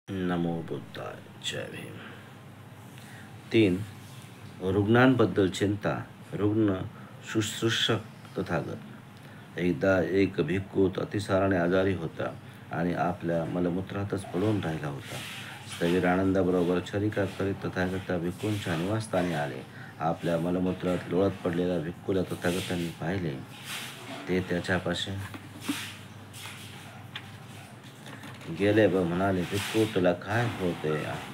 नमो बुद्धाय. जय भीम. 3. रुग्णांबद्दल चिंता. रुग्ण शुश्रूषक तथागत. एकदा एक भिक्खू अतिसाराने आजारी होता आणि आपल्या मलमूत्रातच पडून राहिला होता. स्थवीर आनंदाबरोबर चरिका करीत तथागत त्या भिक्खूंच्या निवासस्थानी आले. आपल्या मलमूत्रात लोळत पडलेल्या भिक्खूला तथागतांनी पाहिले. ते त्याच्यापाशी गेले व म्हणाले, भिक्खू, तुला काय होते आहे?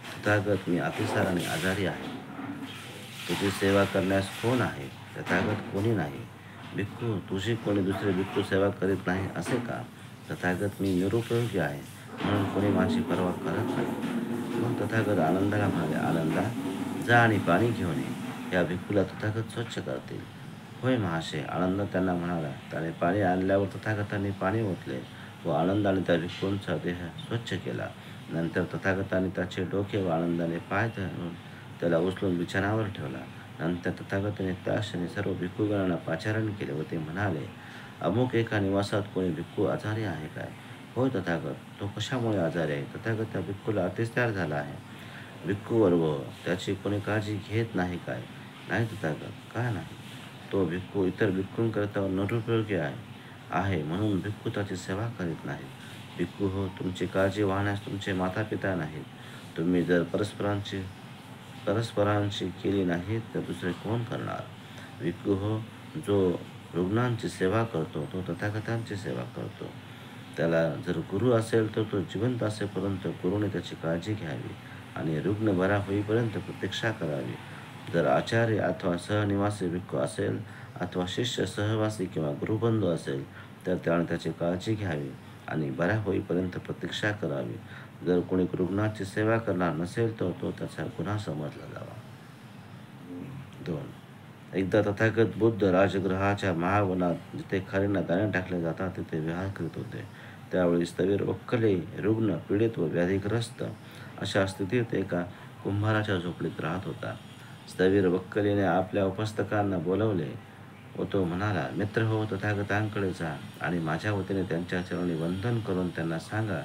तथागत, मी अतिसाराने आजारी आहे. तुझी सेवा करण्यास कोण आहे? तथागत, कोणी नाही. भिक्खू, तुझी कोणी दुसरे भिक्खू सेवा करीत नाही असे का? तथागत, मी निरुपयोगी आहे म्हणून कोणी माझी पर्वा करत नाही. मग तथागत आनंदाला म्हणाले, आनंदा, जा आणि पाणी घेऊन ये. या भिक्खूला तथागत स्वच्छ करतील. होय महाशय, आनंद त्यांना म्हणाला. त्याने पाणी आणल्यावर तथागतांनी पाणी ओतले व आनंदाने त्या भिक्खूंचा देह स्वच्छ केला. नंतर तथागतांनी त्याचे डोके व आनंदाने पाय धरून त्याला उचलून बिछाणावर ठेवला. नंतर तथागतांनी त्या क्षणी सर्व भिक्खूगणांना पाचारण केले व ते म्हणाले, अमुक एका निवासात कोणी भिक्खू आजारी आहे काय? होय तथागत, तो कशामुळे आजारी आहे? तथागत, त्या भिक्खूला अतिसार झाला आहे. भिक्खू वर्ग, त्याची कोणी काळजी घेत नाही काय? नाही तथागत, का नाही? तो भिक्खू इतर भिक्खूंकरता निरुपयोगी आहे म्हणून भिक्खू त्याची सेवा करीत नाही. भिक्खू हो, तुमची काळजी वाहण्यास तुमचे मातापिता नाहीत. तुम्ही जर परस्परांची केली नाही तर दुसरे कोण करणार? भिक्खू हो, जो रुग्णांची सेवा करतो तो तथागतांची सेवा करतो. त्याला जर गुरु असेल तर तो जिवंत असेपर्यंत गुरुने त्याची काळजी घ्यावी आणि रुग्ण बरा होईपर्यंत प्रतीक्षा करावी. जर आचार्य अथवा सहनिवासी भिक्खू असेल अथवा शिष्य सहवासी किंवा गुरुबंधू असेल तर त्याने त्याची काळजी घ्यावी आणि बरा होईपर्यंत प्रतीक्षा करावी. जर कोणी रुग्णाची सेवा करणार नसेल तर तो त्याचा गुन्हा समजला जावा. 2. एकदा तथागत बुद्ध राजगृहाच्या महावनात, जिथे खारींना दाणे टाकले जातात, तिथे विहार करीत होते. त्यावेळी स्थवीर वक्कले रुग्ण, पीडित व व्याधीग्रस्त अशा स्थितीत एका कुंभाराच्या झोपडीत राहत होता. स्थवीर वक्कलीने आपल्या उपस्थकांना बोलवले व तो म्हणाला, मित्र हो, तथागतांकडे जा आणि माझ्या वतीने त्यांच्या चरणी वंदन करून त्यांना सांगा,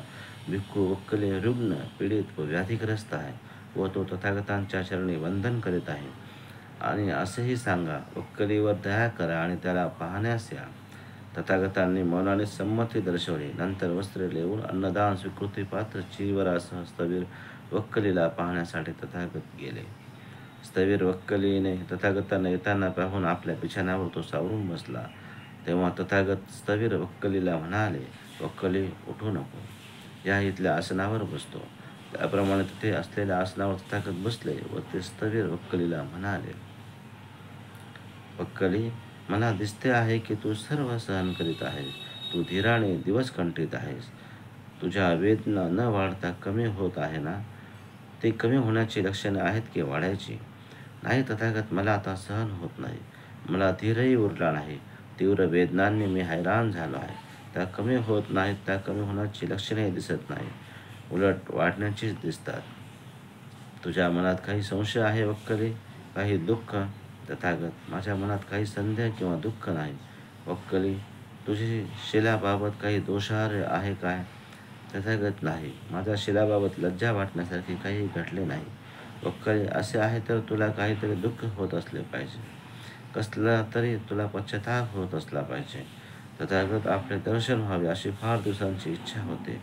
भिक्खू वक्कले रुग्ण, पीडित व व्याधीग्रस्त आहे व तो तथागतांच्या चरणी वंदन करीत आहे. आणि असेही सांगा, वक्कलीवर दया करा आणि त्याला पाहण्यास या. तथागतांनी मौनाने संमती दर्शवली. नंतर वस्त्रे लेवून अन्नदान स्वीकृती पात्र चिवरासह स्थवीर वक्कलीला पाहण्यासाठी तथागत गेले. स्थवीर वक्कलीने तथागतांना येताना पाहून आपल्या बिछाण्यावर तो सावरून बसला. तेव्हा तथागत स्थवीर वक्कलीला म्हणाले, वक्कली, उठू नको, या इथल्या आसनावर बसतो. त्याप्रमाणे तिथे असलेल्या आसनावर तथागत बसले व ते स्थवीर वक्कलीला म्हणाले, वक्कली, मला दिसते आहे की तू सर्व सहन करीत आहेस. तू धीराने दिवस कंठीत आहेस. तुझ्या वेदना न वाढता कमी होत आहे ना? ते कमी होण्याची लक्षणे आहेत की वाढायची? नाही तथागत, मला आता सहन होत नाही. मला धीरही उरला नाही. तीव्र वेदनांनी मी हैराण झालो आहे. त्या कमी होत नाहीत. त्या कमी होण्याची लक्षणेही दिसत नाही, उलट वाढण्याचीच दिसतात. तुझ्या मनात काही संशय आहे वक्कली? काही दुःख? तथागत, माझ्या मनात काही संदेह किंवा दुःख नाही. वक्कली, तुझी शिलाबाबत काही दोषार्ह आहे काय? तथागत, नाही, माझ्या शिलाबाबत लज्जा वाटण्यासारखे काही घडले नाही. वक्कली, असे आहे तर तुला काहीतरी दुःख होत असले पाहिजे. कसला तरी तुला पश्चाताप होत असला पाहिजे. तथागत, आपले दर्शन व्हावे अशी फार दिवसांची इच्छा होते,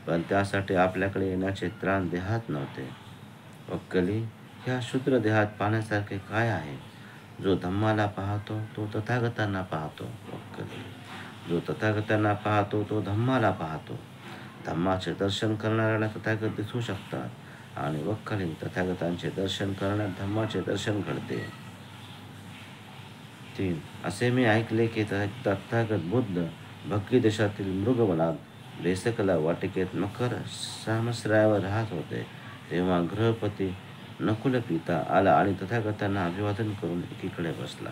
पण त्यासाठी आपल्याकडे येण्याचे त्राण देहात नव्हते. वक्कली, ह्या शूद्र देहात पाहण्यासारखे काय आहे? जो धम्माला पाहतो तो तथागतांना पाहतो. वक्कली, जो तथागतांना पाहतो तो धम्माला पाहतो. धम्माचे दर्शन करणाऱ्याला तथागत दिसू शकतात आणि वक्कली, तथागतांचे दर्शन करण्यात धम्माचे दर्शन घडते. 3. असे मी ऐकले की तथागत बुद्ध भक्की देशातील मृगवनात भेसकला वाटिकेत मकर सामस्रायावर राहत होते. तेव्हा गृहपती नकुल पिता आला आणि तथागतांना अभिवादन करून एकीकडे बसला.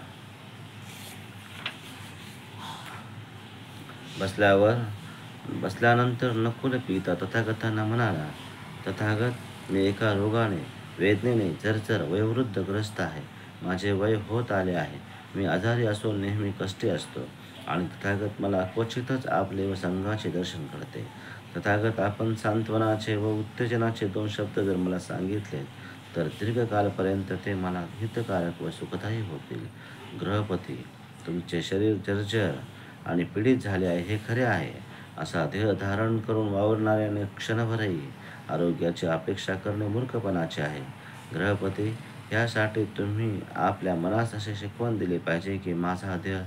बसल्यानंतर नकुल पिता तथागतांना म्हणाला, तथागत, मी एका रोगाने, वेदनेने जर्जर वयोवृद्ध ग्रस्त आहे. माझे वय होत आले आहे. मी आजारी असून नेहमी कष्टी असतो आणि तथागत, मला क्वचितच आपले व संघाचे दर्शन घडते. तथागत, आपण सांत्वनाचे व उत्तेजनाचे 2 शब्द जर मला सांगितले तर दीर्घकाळपर्यंत ते मला हितकारक व सुखदायी होतील. गृहपती, तुमचे शरीर जर्जर आणि पीडित झाले आहे हे खरे आहे. असा देह धारण करून वावरणाऱ्याने क्षणभरही आरोग्याची अपेक्षा करणे मूर्खपणाचे आहे. गृहपती, यासाठी तुम्ही आपल्या मनास असे शिकवण दिले पाहिजे की माझा देह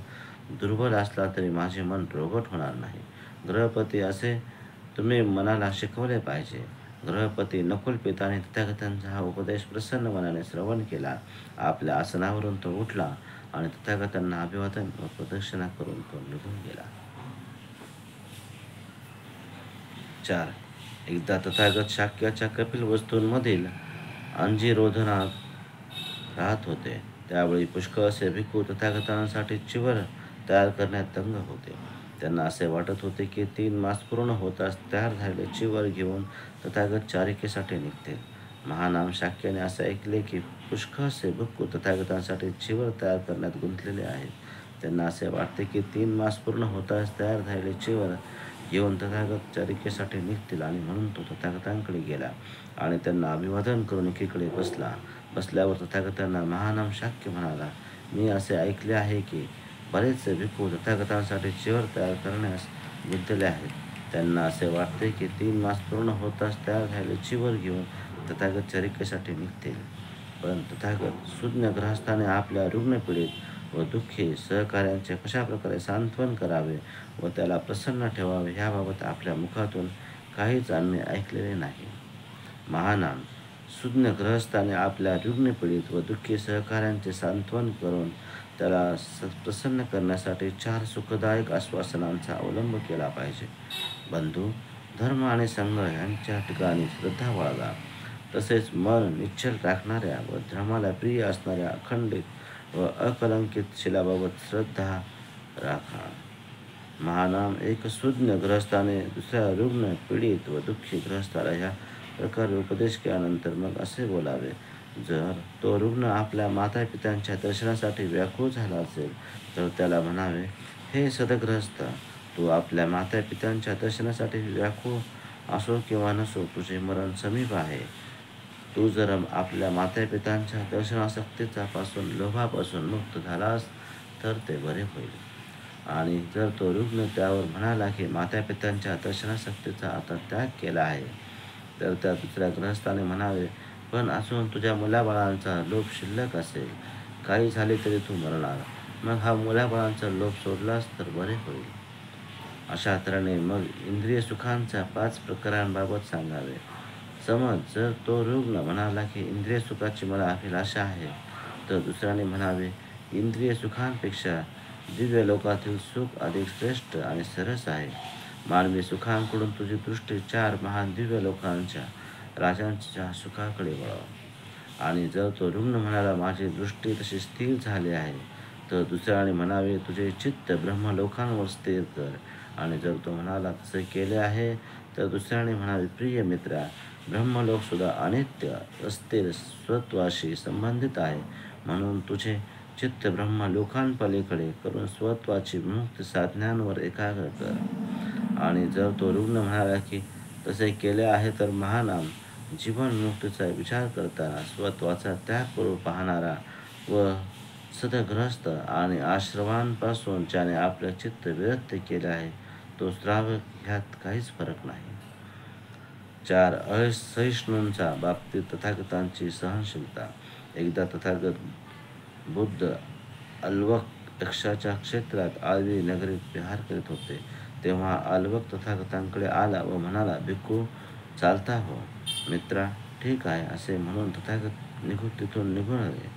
दुर्बल असला तरी माझे मन रोगट होणार नाही. गृहपती, असे तुम्ही मनाला शिकवले पाहिजे. गृहपती, नकुल पिताने तथागतांचा हा उपदेश प्रसन्न मनाने श्रवण केला. आपल्या आसनावरून तो उठला आणि तथागतांना अभिवादन व प्रदक्षिणा करून तो निघून गेला. 4. एकदा तथागत शाक्याच्या कपिलवस्तूंमधील अंजिरोधनात राहत होते. त्यावेळी पुष्कळ असे भिक्खू तथागतांसाठी चिवर तयार करण्यात दंग होते. त्यांना असे वाटत होते की 3 मास पूर्ण होताच तयार झालेले चिवर घेऊन तथागत चारिकेसाठी निघतील. महानाम शाक्याने असे ऐकले की पुष्कळ असे भिक्खू तथागतांसाठी चिवर तयार करण्यात गुंतलेले आहेत. त्यांना असे वाटते की 3 मास पूर्ण होताच तयार झालेले चिवर घेऊन तथागत चारिकेसाठी निघतील आणि म्हणून तो तथागतांकडे गेला आणि त्यांना अभिवादन करून एकीकडे बसला. बसल्यावर तथागतांना महानाम शाक्य म्हणाला, मी असे ऐकले आहे की बरेचसे भिक्खू तथागतांसाठी चिवर तयार करण्यास गुंतलेले आहेत. त्यांना असे वाटते की 3 मास पूर्ण होताच तयार झालेले चिवर घेऊन तथागत चारिकेसाठी निघतील. पण तथागत सुज्ञ गृहस्थाने आपल्या रुग्णपीडित व दुःखी सहकाऱ्यांचे कशाप्रकारे सांत्वन करावे व त्याला प्रसन्न ठेवावे ह्याबाबत आपल्या मुखातून काहीच आम्ही ऐकलेले नाही. महानाम, सुज्ञ गृहस्थाने आपल्या रुग्णपीडित व दुःखी सहकाऱ्यांचे सांत्वन करून त्याला प्रसन्न करण्यासाठी 4 सुखदायक आश्वासनांचा अवलंब केला पाहिजे. बंधू, धर्म आणि संघ यांच्या ठिकाणी श्रद्धा बाळगा. तसेच मन निश्चल राखणाऱ्या व धर्माला प्रिय असणाऱ्या अखंडित व अकलंकित शिलाबाबत श्रद्धा राखा. महानाम, एक सुज्ञ गृहस्थाने दुसऱ्या रुग्ण, पीडित व दुःखी गृहस्थाला ह्या प्रकारे उपदेश केल्यानंतर मग असे बोलावे. जर तो रुग्ण आपल्या मातापित्यांच्या दर्शनासाठी व्याकुळ झाला असेल तर त्याला म्हणावे, हे सदगृहस्थ, तू आपल्या मातापित्यांच्या दर्शनासाठी व्याकुळ असो किंवा नसो, तुझे मरण समीप आहे. तू जर आपल्या मातापित्यांच्या दर्शनासक्तीचा पासून लोभापासून मुक्त झालास तर ते बरे होईल. आणि जर तो रुग्ण त्यावर म्हणाला की मातापित्यांच्या दर्शनासक्तीचा आता त्याग केला आहे तर त्या दुसऱ्या गृहस्थाने म्हणावे, पण अजून तुझ्या मुलाबाळांचा लोभ शिल्लक असेल, काही झाले तरी तू मरणार. मग हा मुलाबाळांचा लोभ सोडलास तर बरे होईल. अशा तऱ्हेने मग इंद्रिय सुखांच्या 5 प्रकारांबाबत सांगावे. समज जर तो रुग्ण म्हणाला की इंद्रिय सुखाची मला अभिलाषा आहे तर दुसऱ्याने म्हणावे, इंद्रिय सुखांपेक्षा दिव्य लोकातील सुख अधिक श्रेष्ठ आणि सरस आहे. मानवी सुखांकडून तुझी दृष्टी 4 महान दिव्य लोकांच्या राजांच्या सुखाकडे वळव. आणि जर तो रुग्ण म्हणाला, माझी दृष्टी तशी स्थिर झाली आहे तर दुसऱ्याने म्हणावे, तुझे चित्त ब्रह्मलोकांवर स्थिर कर. आणि जर तो म्हणाला, तसे केले आहे तर दुसऱ्याने म्हणावे, प्रिय मित्रा, ब्रह्मलोकसुद्धा अनित्य, अस्थिर स्वत्वाशी संबंधित आहे. म्हणून तुझे चित्त ब्रह्मलोकांपलीकडे करून स्वत्वाची विमुक्ती साधनांवर एकाग्र कर. आणि जर तो रुग्ण म्हणाला की तसे केले आहे तर महानाम, जीवनमुक्तीचा विचार करताना स्वत्वाचा त्याग करू पाहणारा व सदगृहस्थ आणि आश्रवांपासून ज्याने आपले चित्त विरक्त केले आहे तो श्रावक, ह्यात काहीच फरक नाही. 4. असहिष्णूंच्या बाबतीत तथागतांची सहनशीलता. एकदा तथागत बुद्ध अलवक यक्षाच्या क्षेत्रात आळवी नगरीत विहार करीत होते. तेव्हा अलवक तथागतांकडे आला व म्हणाला, भिक्खू, चालता हो. मित्रा, ठीक आहे, असे म्हणून तथागत तिथून निघून आले.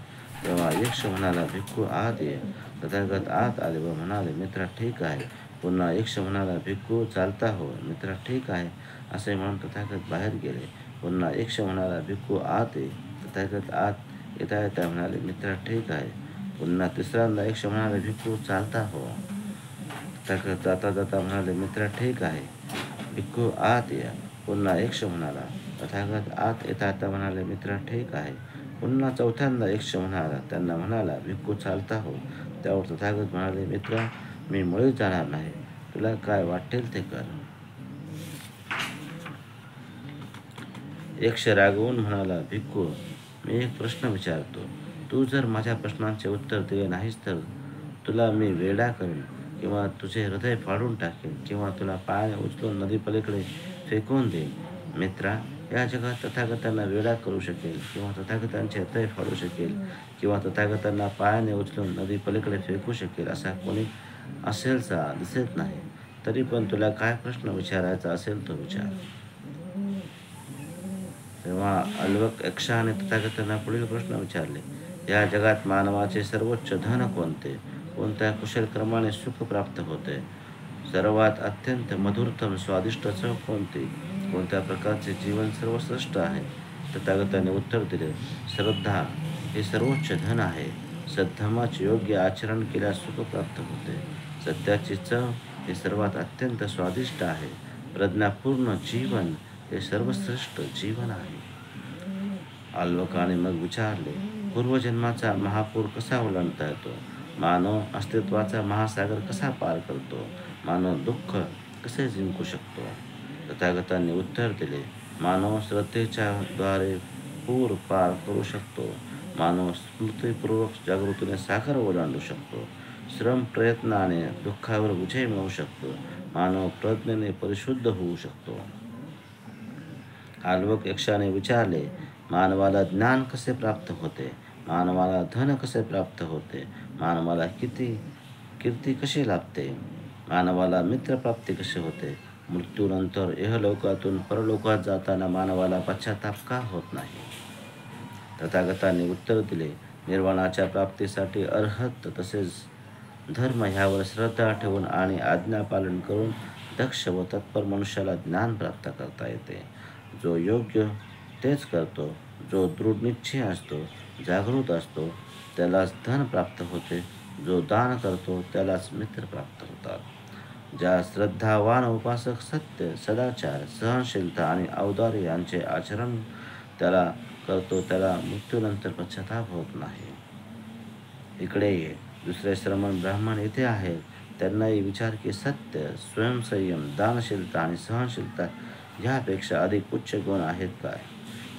तेव्हा यक्ष म्हणाला, भिक्खू, आत ये. तथागत आत आले व म्हणाले, मित्रा, ठीक आहे. पुन्हा यक्ष म्हणाला, भिक्खू, चालता हो. मित्रा, ठीक आहे, असे म्हणून तथागत बाहेर गेले. पुन्हा यक्ष म्हणाला, भिक्खू, आत ये. तथागत आत येता येता म्हणाले, मित्रा, ठीक आहे. पुन्हा तिसऱ्यांदा यक्ष म्हणाले, भिक्खू, चालता हो. तथागत जाता जाता म्हणाले, मित्रा, ठीक आहे. भिक्खू, आत या. पुन्हा यक्ष म्हणाला. तथागत आत येता येता म्हणाले, मित्रा, ठीक आहे. पुन्हा चौथ्यांदा यक्ष म्हणाला. त्यांना म्हणाला, भिक्खू, चालता हो. त्यावर तथागत म्हणाले, मित्रा, मी मुळीच जाणार नाही. तुला काय वाटेल ते कर. यक्ष रागवून म्हणाला, भिक्खू, मी एक प्रश्न विचारतो. तू जर माझ्या प्रश्नांचे उत्तर दिले नाहीस तर तुला मी वेडा करेन, किंवा तुझे हृदय फाडून टाकेन, किंवा तुला पायाने उचलून नदीपलीकडे फेकून देईन. मित्रा, या जगात तथागतांना वेडा करू शकेल, किंवा तथागतांचे हृदय फाडू शकेल, किंवा तथागतांना पायाने उचलून नदीपलीकडे फेकू शकेल असा कोणी असेलसा दिसत नाही. तरी पण तुला काय प्रश्न विचारायचा असेल तो विचार. तेव्हा अलवक यक्षाने तथागतांना पुढील प्रश्न विचारले. या जगात मानवाचे सर्वोच्च धन कोणते? कोणत्या कुशल क्रमाने सुख प्राप्त होते? सर्वात अत्यंत मधुरतम स्वादिष्ट चव कोणती? कोणत्या प्रकारचे जीवन सर्वश्रेष्ठ आहे? तथागताने उत्तर दिले, श्रद्धा हे सर्वोच्च धन आहे. सद्धर्माचे योग्य आचरण केल्यास सुख प्राप्त होते. सत्याची चव हे सर्वात अत्यंत स्वादिष्ट आहे. प्रज्ञापूर्ण जीवन हे सर्वश्रेष्ठ जीवन आहे. आल्वकाने मग विचारले, पूर्वजन्माचा महापूर कसा ओलांडता येतो? मानव अस्तित्वाचा महासागर कसा पार करतो? मानव दुःख कसे जिंकू शकतो? तथागतांनी उत्तर दिले, मानव श्रद्धेच्या द्वारे पूर पार करू शकतो. मानव स्मृतीपूर्वक जागृतीने सागर ओलांडू शकतो. श्रम प्रयत्नाने दुःखावर विजय मिळवू शकतो. मानव प्रज्ञेने परिशुद्ध होऊ शकतो. आल्वक यक्षाने विचारले, मानवाला ज्ञान कसे प्राप्त होते? मानवाला धन कसे प्राप्त होते? मानवाला कीर्ती कशी लाभते? मानवाला मित्रप्राप्ती कशी होते? मृत्यूनंतर इहलोकातून परलोकात जाताना मानवाला पश्चाताप का होत नाही? तथागतांनी उत्तर दिले, निर्वाणाच्या प्राप्तीसाठी अर्हत तसेच धर्म ह्यावर श्रद्धा ठेवून आणि आज्ञापालन करून दक्ष व तत्पर मनुष्याला ज्ञान प्राप्त करता येते. जो योग्य तेच करतो, जो दृढ निश्चय असतो, जागृत असतो, त्यालाच धन प्राप्त होते. जो दान करतो त्यालाच मित्र प्राप्त होतात. ज्या श्रद्धावान उपासक सत्य, सदाचार, सहनशीलता आणि औदार्य यांचे आचरण करतो त्याला मृत्यूनंतर पश्चाताप होत नाही. इकडे ये. दुसरे श्रमण ब्राह्मण इथे आहेत. त्यांनाही विचार की सत्य, स्वयंसंयम, दानशीलता आणि सहनशीलता ह्यापेक्षा अधिक उच्च गुण आहेत काय?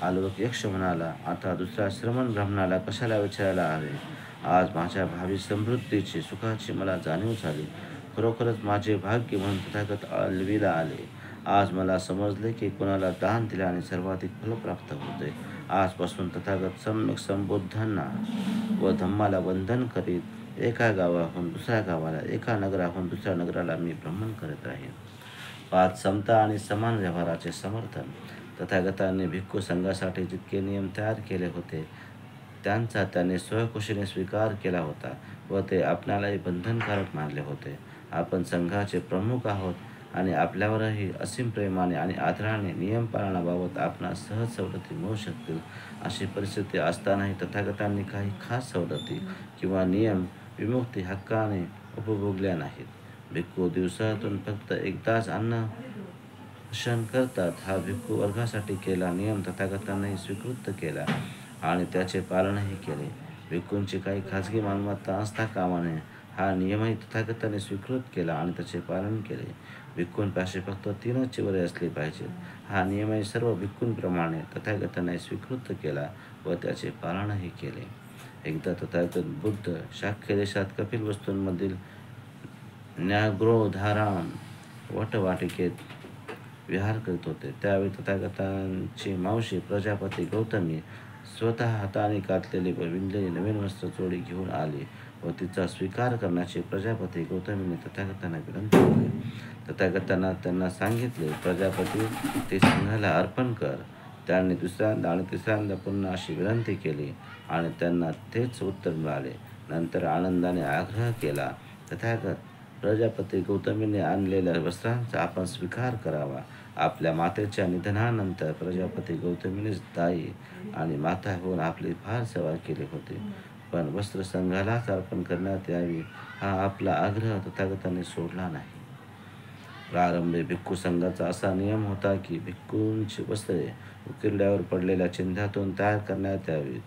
आल्वक यक्ष म्हणाला, आता दुसऱ्या श्रमण ब्राह्मणाला कशाला विचारायला हवे? आज माझ्या भावी समृद्धीची, सुखाची मला जाणीव झाली. खरोखरच माझे भाग्य म्हणून तथागत आळवीला आले. आज मला समजले की कोणाला दान दिल्याने सर्वाधिक फल प्राप्त होते. आजपासून तथागत सम्यक संबोधांना व धम्माला वंदन करीत एका गावाहून दुसऱ्या गावाला, एका नगराहून दुसऱ्या नगराला मी भ्रमण करत राहीन. 5. समता आणि समान व्यवहाराचे समर्थन. तथागतांनी भिक्खू संघासाठी जितके नियम तयार केले होते त्यांचा त्याने स्वयंखुशीने स्वीकार केला होता व ते आपल्यालाही बंधनकारक मानले होते. आपण संघाचे प्रमुख आहोत आणि आपल्यावरही असीम प्रेमाने आणि आदराने नियम पालनाबाबत आपणास सहज सवलती मिळू शकतील अशी परिस्थिती असतानाही तथागतांनी काही खास सवलती किंवा नियम विमुक्ती हक्काने उपभोगल्या नाहीत. भिक्खू दिवसातून फक्त एकदाच अन्न भक्षण करतात. हा भिक्खू वर्गासाठी केला नियम तथागतांनाही स्वीकृत केला आणि त्याचे पालनही केले. भिक्खूंची काही खाजगी मालमत्ता असता कामा नये हा नियमही तथागतांनी स्वीकृत केला आणि त्याचे पालन केले. भिक्खूंपाशी फक्त 3च चिवरे असली पाहिजेत. हा नियमही सर्व भिक्खूंप्रमाणे तथागतांनी स्वीकृत केला व त्याचे पालनही केले. एकदा तथागत बुद्ध शाक्य देशात कपिलवस्तूंमधील न्याग्रोधाराम वटवाटिकेत विहार करीत होते. त्यावेळी तथागतांची मावशी प्रजापती गौतमी स्वतः हाताने कातलेली व विणलेली नवीन वस्त्र जोडी घेऊन आली व तिचा स्वीकार करण्याची प्रजापती गौतमीने तथागतांना विनंती केली. तथागतांना त्यांना सांगितले, प्रजापती ते संघाला अर्पण कर. त्यांनी दुसऱ्यांदा आणि तिसऱ्यांदा पुन्हा अशी विनंती केली आणि त्यांना तेच उत्तर मिळाले. नंतर आनंदाने आग्रह केला, तथागत, प्रजापती गौतमीने आणलेल्या वस्त्रांचा आपण स्वीकार करावा. आपल्या मातेच्या निधनानंतर प्रजापती गौतमीनेच दाई आणि माता होऊन आपली फार सेवा केली होती, पण वस्त्र संघालाच अर्पण करण्यात यावी हा आपला आग्रह तथागतांनी सोडला नाही. प्रारंभी भिक्खू संघाचा असा नियम होता की भिक्खूंची वस्त्रे उकिरड्यावर पडलेल्या चिन्हातून तयार करण्यात यावीत.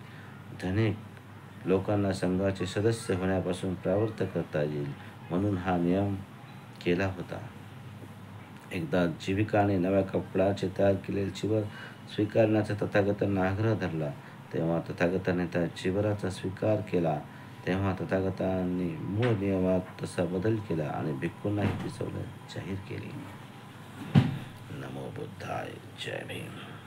धनिक लोकांना संघाचे सदस्य होण्यापासून प्रवृत्त करता येईल म्हणून हा नियम केला होता. एकदा जीविकाने नव्या कपडाचे तयार केलेले चिवर स्वीकारण्याचा तथागतांना आग्रह धरला, तेव्हा तथागतांनी त्या चिवराचा स्वीकार केला. तेव्हा तथागतांनी मूळ नियमात तसा बदल केला आणि भिक्खूंनाही ती सवलत जाहीर केली. नमो बुद्धाय. जय भीम.